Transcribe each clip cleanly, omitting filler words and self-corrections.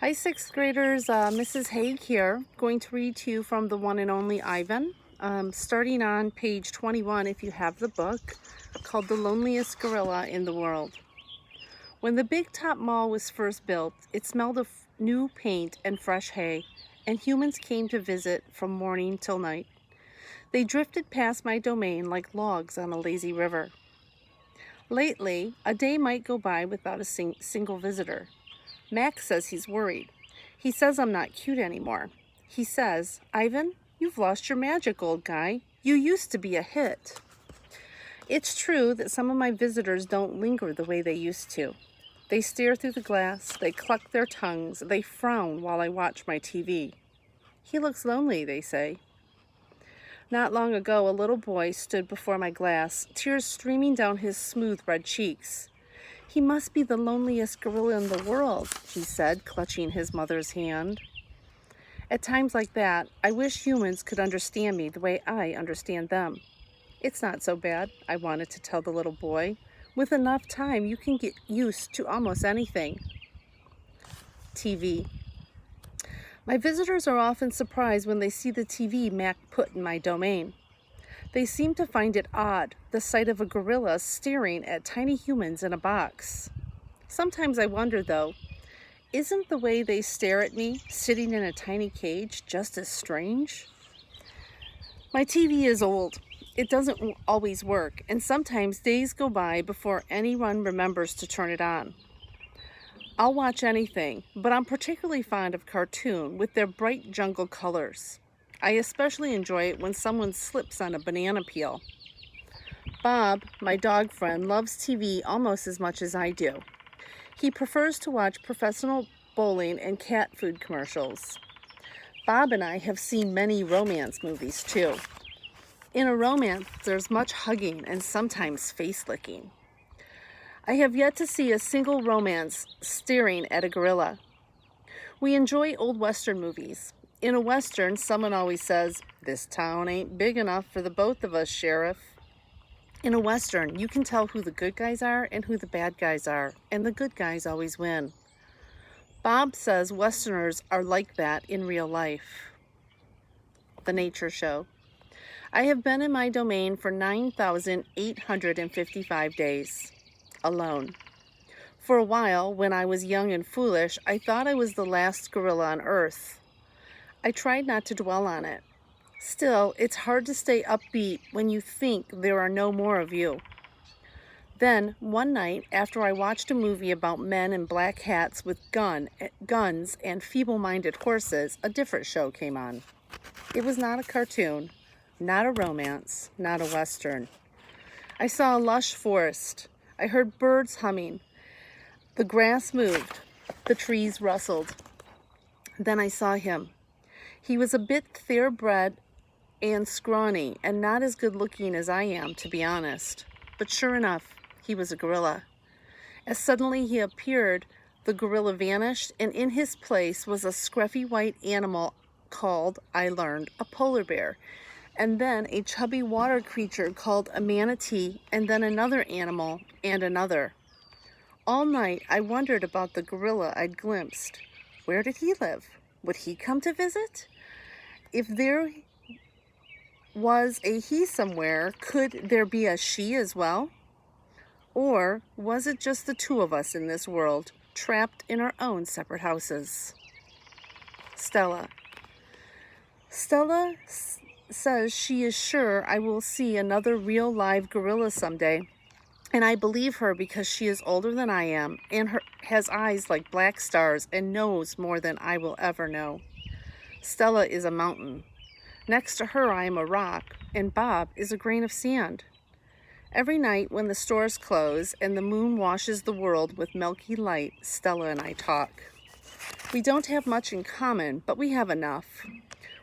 Hi, sixth graders. Mrs. Haig here, going to read to you from The One and Only Ivan, starting on page 21 if you have the book, called The Loneliest Gorilla in the World. When the Big Top Mall was first built, it smelled of new paint and fresh hay, and humans came to visit from morning till night. They drifted past my domain like logs on a lazy river. Lately, a day might go by without a single visitor. Max says he's worried. He says I'm not cute anymore. He says, "Ivan, you've lost your magic, old guy. You used to be a hit." It's true that some of my visitors don't linger the way they used to. They stare through the glass, they cluck their tongues, they frown while I watch my TV. He looks lonely, they say. Not long ago, a little boy stood before my glass, tears streaming down his smooth red cheeks. "He must be the loneliest gorilla in the world," he said, clutching his mother's hand. At times like that, I wish humans could understand me the way I understand them. "It's not so bad," I wanted to tell the little boy. "With enough time, you can get used to almost anything." TV. My visitors are often surprised when they see the TV Mac put in my domain. They seem to find it odd, the sight of a gorilla staring at tiny humans in a box. Sometimes I wonder, though, isn't the way they stare at me, sitting in a tiny cage, just as strange? My TV is old. It doesn't always work, and sometimes days go by before anyone remembers to turn it on. I'll watch anything, but I'm particularly fond of cartoon with their bright jungle colors. I especially enjoy it when someone slips on a banana peel. Bob, my dog friend, loves TV almost as much as I do. He prefers to watch professional bowling and cat food commercials. Bob and I have seen many romance movies too. In a romance, there's much hugging and sometimes face licking. I have yet to see a single romance staring at a gorilla. We enjoy old Western movies. In a Western, someone always says, "This town ain't big enough for the both of us, Sheriff." In a Western, you can tell who the good guys are and who the bad guys are, and the good guys always win. Bob says Westerners are like that in real life. The Nature Show. I have been in my domain for 9,855 days, alone. For a while, when I was young and foolish, I thought I was the last gorilla on Earth. I tried not to dwell on it. Still, it's hard to stay upbeat when you think there are no more of you. Then, one night, after I watched a movie about men in black hats with guns and feeble-minded horses, a different show came on. It was not a cartoon, not a romance, not a Western. I saw a lush forest. I heard birds humming. The grass moved. The trees rustled. Then I saw him. He was a bit thoroughbred and scrawny, and not as good looking as I am, to be honest. But sure enough, he was a gorilla. As suddenly he appeared, the gorilla vanished, and in his place was a scruffy white animal called, I learned, a polar bear, and then a chubby water creature called a manatee, and then another animal, and another. All night I wondered about the gorilla I'd glimpsed. Where did he live? Would he come to visit? If there was a he somewhere, could there be a she as well? Or was it just the two of us in this world, trapped in our own separate houses? Stella. Stella says she is sure I will see another real live gorilla someday. And I believe her because she is older than I am and has eyes like black stars and knows more than I will ever know. Stella is a mountain. Next to her I am a rock, and Bob is a grain of sand. Every night when the stores close and the moon washes the world with milky light, Stella and I talk. We don't have much in common, but we have enough.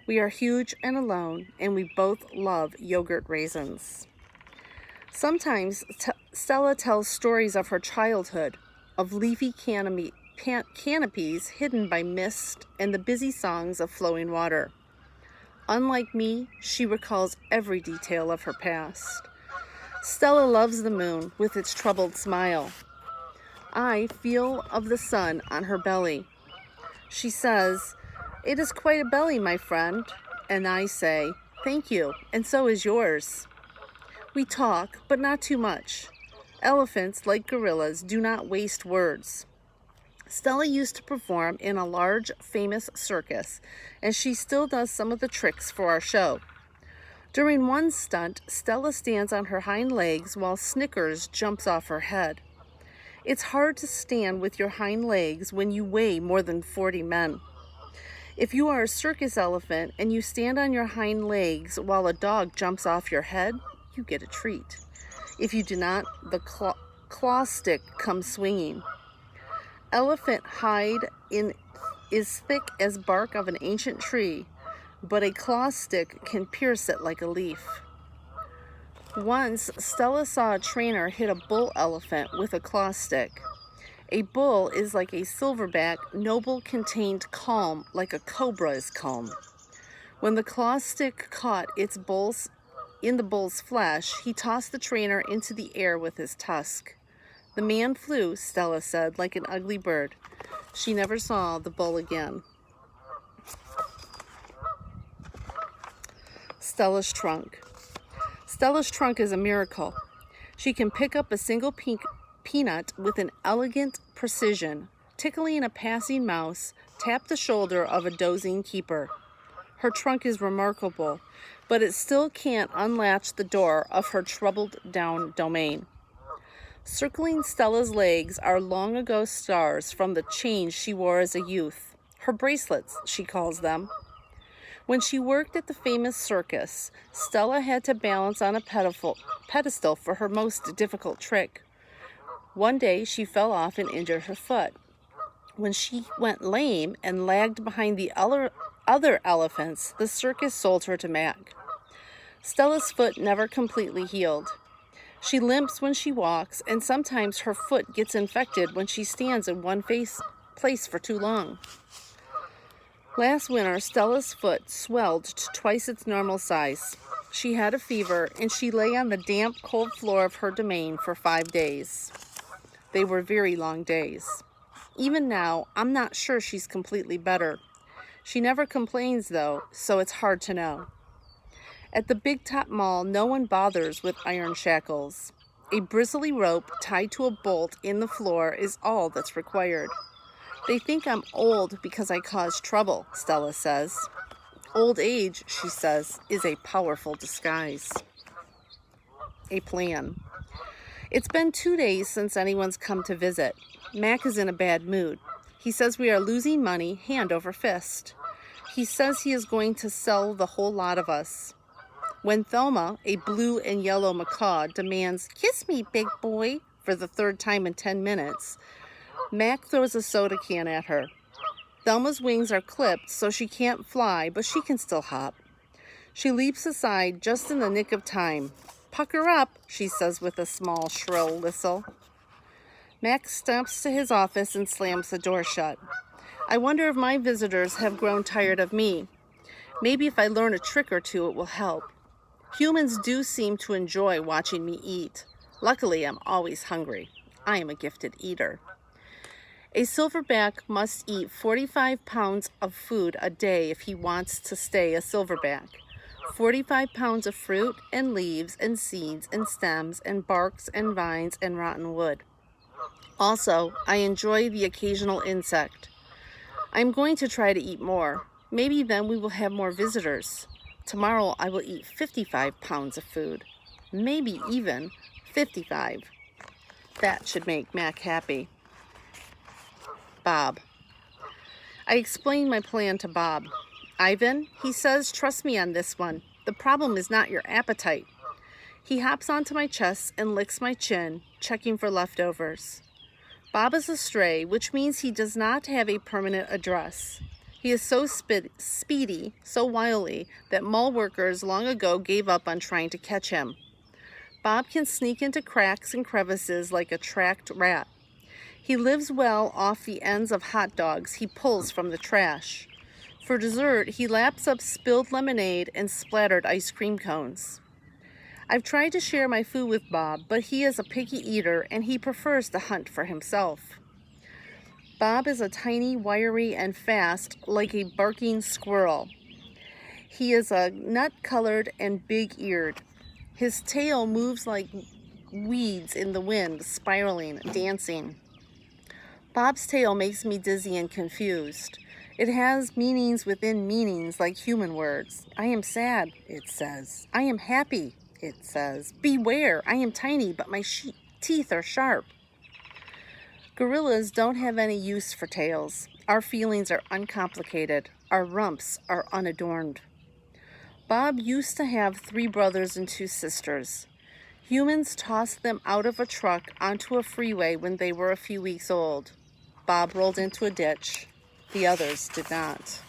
We are huge and alone, and we both love yogurt raisins. Sometimes Stella tells stories of her childhood, of leafy canopies hidden by mist and the busy songs of flowing water. Unlike me, she recalls every detail of her past. Stella loves the moon with its troubled smile. I feel of the sun on her belly. She says, "It is quite a belly, my friend." And I say, "Thank you, and so is yours." We talk, but not too much. Elephants, like gorillas, do not waste words. Stella used to perform in a large, famous circus, and she still does some of the tricks for our show. During one stunt, Stella stands on her hind legs while Snickers jumps off her head. It's hard to stand with your hind legs when you weigh more than 40 men. If you are a circus elephant and you stand on your hind legs while a dog jumps off your head, you get a treat. If you do not, the claw stick comes swinging. Elephant hide is thick as bark of an ancient tree, but a claw stick can pierce it like a leaf. Once, Stella saw a trainer hit a bull elephant with a claw stick. A bull is like a silverback, noble, contained, calm, like a cobra is calm. When the claw stick caught in the bull's flesh, he tossed the trainer into the air with his tusk. The man flew, Stella said, like an ugly bird. She never saw the bull again. Stella's trunk. Stella's trunk is a miracle. She can pick up a single peanut with an elegant precision, tickling a passing mouse, tap the shoulder of a dozing keeper. Her trunk is remarkable, but it still can't unlatch the door of her troubled down domain. Circling Stella's legs are long ago stars from the chains she wore as a youth. Her bracelets, she calls them. When she worked at the famous circus, Stella had to balance on a pedestal for her most difficult trick. One day she fell off and injured her foot. When she went lame and lagged behind the other elephants, the circus sold her to Mac. Stella's foot never completely healed. She limps when she walks, and sometimes her foot gets infected when she stands in one place for too long. Last winter, Stella's foot swelled to twice its normal size. She had a fever, and she lay on the damp, cold floor of her domain for 5 days. They were very long days. Even now, I'm not sure she's completely better. She never complains, though, so it's hard to know. At the Big Top Mall, no one bothers with iron shackles. A bristly rope tied to a bolt in the floor is all that's required. They think I'm old because I cause trouble, Stella says. Old age, she says, is a powerful disguise. A plan. It's been 2 days since anyone's come to visit. Mac is in a bad mood. He says we are losing money hand over fist. He says he is going to sell the whole lot of us. When Thelma, a blue and yellow macaw, demands, "Kiss me, big boy," for the 3rd time in 10 minutes, Mac throws a soda can at her. Thelma's wings are clipped, so she can't fly, but she can still hop. She leaps aside just in the nick of time. "Pucker up," she says with a small, shrill whistle. Mac stomps to his office and slams the door shut. I wonder if my visitors have grown tired of me. Maybe if I learn a trick or two, it will help. Humans do seem to enjoy watching me eat. Luckily, I'm always hungry. I am a gifted eater. A silverback must eat 45 pounds of food a day if he wants to stay a silverback. 45 pounds of fruit and leaves and seeds and stems and barks and vines and rotten wood. Also, I enjoy the occasional insect. I'm going to try to eat more. Maybe then we will have more visitors. Tomorrow I will eat 55 pounds of food. Maybe even 55. That should make Mac happy. Bob. I explained my plan to Bob. "Ivan," he says, "trust me on this one. The problem is not your appetite." He hops onto my chest and licks my chin, checking for leftovers. Bob is a stray, which means he does not have a permanent address. He is so speedy, so wily, that mall workers long ago gave up on trying to catch him. Bob can sneak into cracks and crevices like a tracked rat. He lives well off the ends of hot dogs he pulls from the trash. For dessert, he laps up spilled lemonade and splattered ice cream cones. I've tried to share my food with Bob, but he is a picky eater and he prefers to hunt for himself. Bob is a tiny, wiry, and fast, like a barking squirrel. He is a nut-colored and big-eared. His tail moves like weeds in the wind, spiraling, dancing. Bob's tail makes me dizzy and confused. It has meanings within meanings like human words. I am sad, it says. I am happy, it says. Beware, I am tiny, but my teeth are sharp. Gorillas don't have any use for tails. Our feelings are uncomplicated. Our rumps are unadorned. Bob used to have 3 brothers and 2 sisters. Humans tossed them out of a truck onto a freeway when they were a few weeks old. Bob rolled into a ditch. The others did not.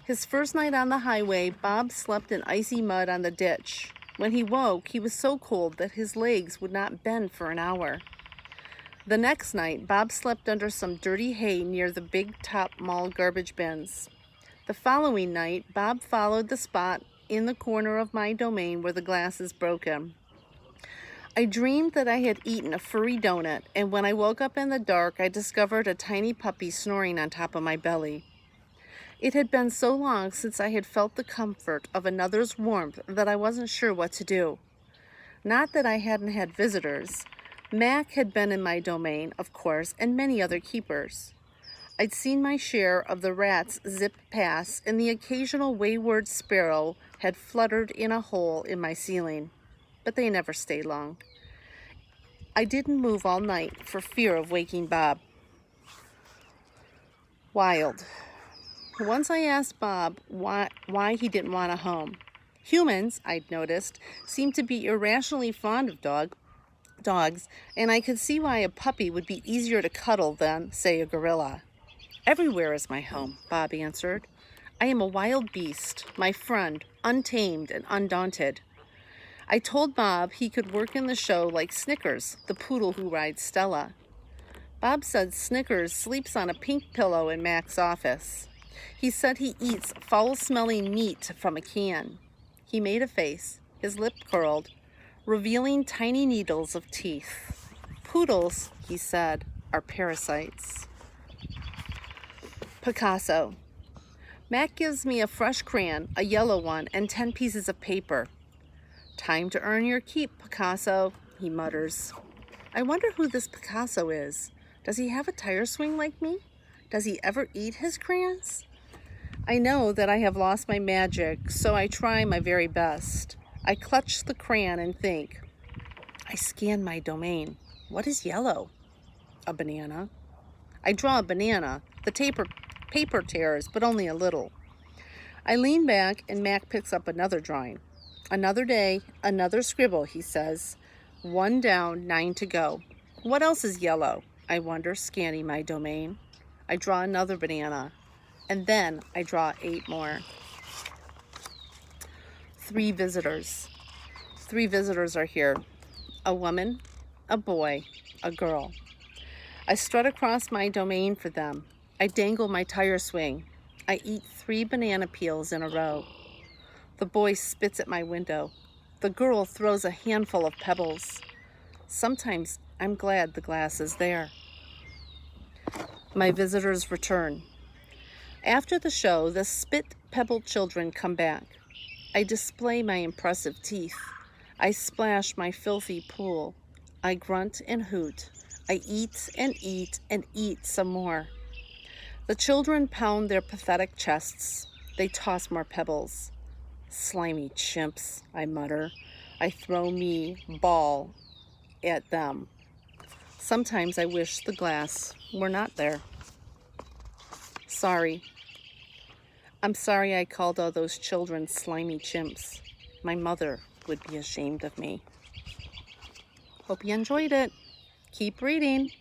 His first night on the highway, Bob slept in icy mud on the ditch. When he woke, he was so cold that his legs would not bend for an hour. The next night, Bob slept under some dirty hay near the big top mall garbage bins. The following night, Bob followed the spot in the corner of my domain where the glass is broken. I dreamed that I had eaten a furry donut, and when I woke up in the dark, I discovered a tiny puppy snoring on top of my belly. It had been so long since I had felt the comfort of another's warmth that I wasn't sure what to do. Not that I hadn't had visitors. Mac had been in my domain, of course, and many other keepers. I'd seen my share of the rats zip past, and the occasional wayward sparrow had fluttered in a hole in my ceiling. But they never stayed long. I didn't move all night for fear of waking Bob. Wild. Once I asked Bob why he didn't want a home. Humans, I'd noticed, seemed to be irrationally fond of dogs, and I could see why a puppy would be easier to cuddle than, say, a gorilla. Everywhere is my home, Bob answered. I am a wild beast, my friend, untamed and undaunted. I told Bob he could work in the show like Snickers, the poodle who rides Stella. Bob said Snickers sleeps on a pink pillow in Mac's office. He said he eats foul-smelling meat from a can. He made a face, his lip curled, revealing tiny needles of teeth. Poodles, he said, are parasites. Picasso. Mac gives me a fresh crayon, a yellow one, and 10 pieces of paper. Time to earn your keep, Picasso, he mutters. I wonder who this Picasso is. Does he have a tire swing like me? Does he ever eat his crayons? I know that I have lost my magic, so I try my very best. I clutch the crayon and think. I scan my domain. What is yellow? A banana. I draw a banana. The paper tears, but only a little. I lean back and Mac picks up another drawing. Another day, another scribble, he says. 1 down, 9 to go. What else is yellow? I wonder, scanning my domain. I draw another banana, and then I draw 8 more. 3 visitors. 3 visitors are here. A woman, a boy, a girl. I strut across my domain for them. I dangle my tire swing. I eat 3 banana peels in a row. The boy spits at my window. The girl throws a handful of pebbles. Sometimes I'm glad the glass is there. My visitors return. After the show, the spit-pebbled children come back. I display my impressive teeth. I splash my filthy pool. I grunt and hoot. I eat and eat and eat some more. The children pound their pathetic chests. They toss more pebbles. Slimy chimps, I mutter. I throw me ball at them. Sometimes I wish the glass were not there. Sorry. I'm sorry I called all those children slimy chimps. My mother would be ashamed of me. Hope you enjoyed it. Keep reading.